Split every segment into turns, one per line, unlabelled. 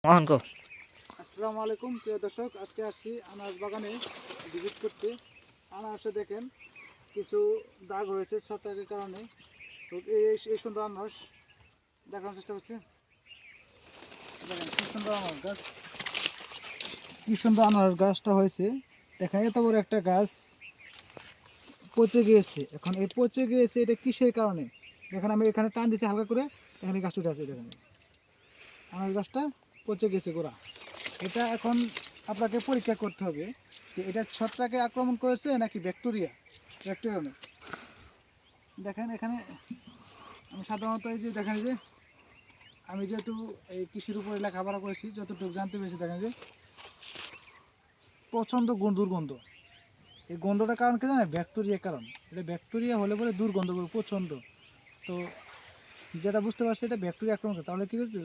মোহন কো
আসসালামু আলাইকুম প্রিয় দর্শক, আজকে আসছি আনারস বাগানে ভিজিট করতে। আনারসে দেখেন কিছু দাগ হয়েছে ছত্রাকের কারণে। তো এই সুন্দর আনারস দেখানোর চেষ্টা করছি। দেখেন কি সুন্দর আনারস গাছ, কি সুন্দর আনারস গাছটা হয়েছে। দেখেন এত বড় একটা গাছ পচে গিয়েছে। এখন এই পচে গিয়েছে এটা কিসের কারণে? দেখেন আমি এখানে টান দিচ্ছি হালকা করে, এখানে গাছ উঠে আছে। দেখেন আনারস গাছটা পচে গেছে গোড়া। এটা এখন আপনাকে পরীক্ষা করতে হবে যে এটা ছত্রাকে আক্রমণ করেছে নাকি ব্যাকটেরিয়া। ব্যাকটেরিয়া দেখেন এখানে আমি সাধারণত এই যে দেখেন যে আমি যেহেতু এই কৃষির উপরে লেখাপড়া করেছি, যতটুকু জানতে পেরেছি, দেখেন যে প্রচণ্ড দুর্গন্ধ। এই গন্ধটার কারণ কি জানে? ব্যাকটেরিয়ার কারণ। এটা ব্যাকটেরিয়া হলে পরে দুর্গন্ধ করে প্রচণ্ড। তো যেটা বুঝতে পারছি এটা ব্যাকটেরিয়া আক্রমণ করে। তাহলে কী করছে?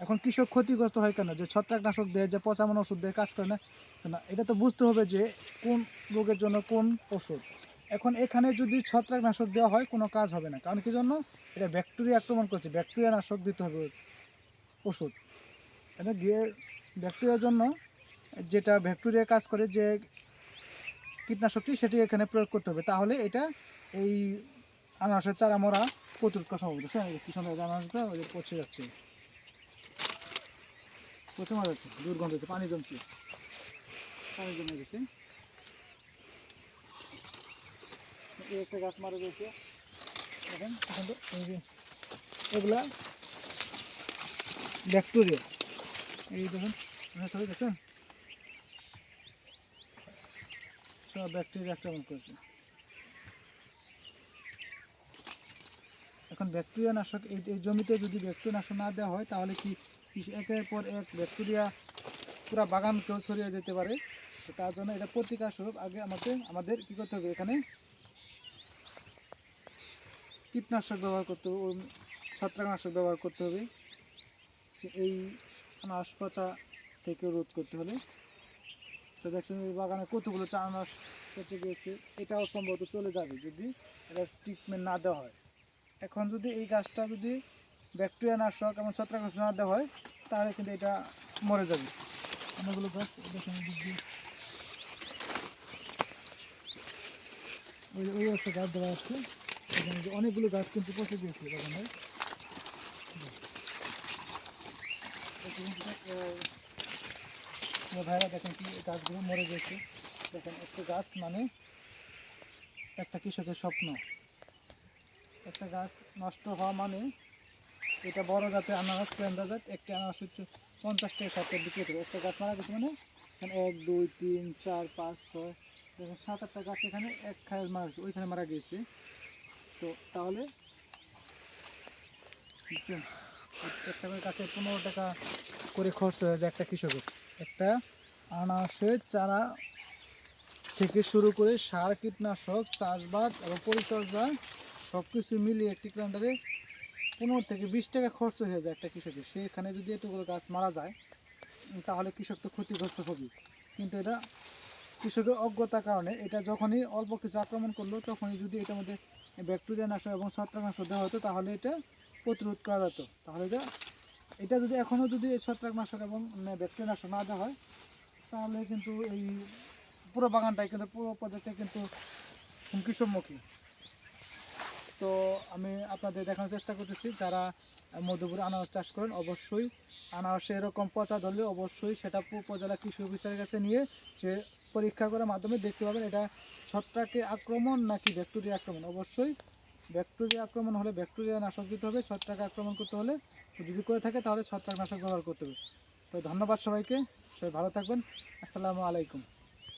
এখন কৃষক ক্ষতিগ্রস্ত হয় কেন? যে ছত্রাকনাশক দেয়, যে পচামন ওষুধ দেয়, কাজ করে না। না, এটা তো বুঝতে হবে যে কোন রোগের জন্য কোন ওষুধ। এখন এখানে যদি ছত্রাকনাশক দেওয়া হয় কোনো কাজ হবে না। কারণ কি জন্য? এটা ব্যাকটেরিয়া আক্রমণ করছে, ব্যাকটেরিয়া নাশক দিতে হবে ওষুধ। এটা গিয়ে ব্যাকটেরিয়ার জন্য যেটা ব্যাকটেরিয়া কাজ করে, যে কীটনাশকটি সেটি এখানে প্রয়োগ করতে হবে। তাহলে এটা এই আনারসের চারা মরা প্রতিরোধ করা সম্ভব। দেখছেন কি সুন্দর আনারসটা পচে যাচ্ছে, পচে মারা যাচ্ছে, দুর্গন্ধ হচ্ছে, পানি জমছে, পানি জমে গেছে। এই একটা গাছ মারা গেছে। দেখেন এই যে এগুলা ব্যাকটেরিয়া। এই দেখেন দেখছেন সব ব্যাকটেরিয়া আক্রমণ করেছে। এখন ব্যাকটেরিয়া নাশক এই জমিতে যদি ব্যাকটেরিয়া নাশক না দেওয়া হয় তাহলে কি একের পর এক ব্যাকটেরিয়া পুরো বাগানকেও ছড়িয়ে যেতে পারে। তো তার জন্য এটা প্রতিকার স্বরূপ আগে আমাদের কী করতে হবে? এখানে কীটনাশক ব্যবহার করতে হবে, ছত্রাকনাশক ব্যবহার করতে হবে এই আনারস পচা থেকে রোধ করতে হলে। তো দেখছেন এই বাগানে কতগুলো আনারস পচে গিয়েছে। এটাও সম্ভবত চলে যাবে যদি এটা ট্রিটমেন্ট না দেওয়া হয়। এখন যদি এই গাছটা যদি ব্যাকটেরিয়া নাশক এবং ছত্রাকনাশক না দেওয়া হয় তাহলে কিন্তু এটা মরে যাবে। অনেকগুলো গাছ দেখেন ওই একটা গাছ দেওয়া আছে, এখানে যে অনেকগুলো গাছ কিন্তু পচে গিয়েছে বাগানের। ভাইরা দেখেন কি গাছগুলো মরে গেছে। দেখেন একটা গাছ মানে একটা কৃষকের স্বপ্ন। একটা গাছ নষ্ট হওয়া মানে এটা বড় জাতের আনারস, প্রেমরা জাত, একটা আনারস হচ্ছে 50 টাকা 60 টাকা বিক্রি করবে। একটা গাছ মারা গেছে মানে এখানে 1 2 3 4 5 6 দেখেন 7-8টা গাছ এখানে এক খায় মারা গেছে, ওইখানে মারা গিয়েছে। তো তাহলে বুঝছেন একটা করে গাছে 15 টাকা করে খরচ হয়ে যায় একটা কৃষকের। একটা আনারসের চারা থেকে শুরু করে সার, কীটনাশক, চাষবাস এবং পরিচর্যা সব কিছু মিলিয়ে একটি প্ল্যান্টারে 15 থেকে 20 টাকা খরচ হয়ে যায় একটা কৃষকের। সেখানে যদি এতগুলো গাছ মারা যায় তাহলে কৃষক তো ক্ষতিগ্রস্ত হবে। কিন্তু এটা কৃষকের অজ্ঞতার কারণে এটা যখনই অল্প কিছু আক্রমণ করলো তখনই যদি এটার মধ্যে ব্যাকটেরিয়া নাশক এবং ছত্রাকনাশক দেওয়া হতো তাহলে এটা প্রতিরোধ করা যেত। তাহলে এটা যদি এখনও যদি এই ছত্রাকনাশক এবং ব্যাকটেরিয়া নাশক না দেওয়া হয় তাহলে কিন্তু এই পুরো বাগানটাই কিন্তু পুরো প্রজেক্টে কিন্তু হুমকির সম্মুখীন। তো আমি আপনাদের দেখানোর চেষ্টা করতেছি যারা মধুপুরে আনারস চাষ করেন অবশ্যই আনারসে এরকম পচা ধরলে অবশ্যই সেটা উপজেলা কৃষি অফিসারের কাছে নিয়ে সে পরীক্ষা করার মাধ্যমে দেখতে পাবেন এটা ছত্রাকে আক্রমণ নাকি ব্যাকটেরিয়া আক্রমণ। অবশ্যই ব্যাকটেরিয়া আক্রমণ হলে ব্যাকটেরিয়া নাশক দিতে হবে, ছত্রাকে আক্রমণ করতে হলে যদি করে থাকে তাহলে ছত্রাকনাশক ব্যবহার করতে হবে। তো ধন্যবাদ সবাইকে, সবাই ভালো থাকবেন। আসসালামু আলাইকুম।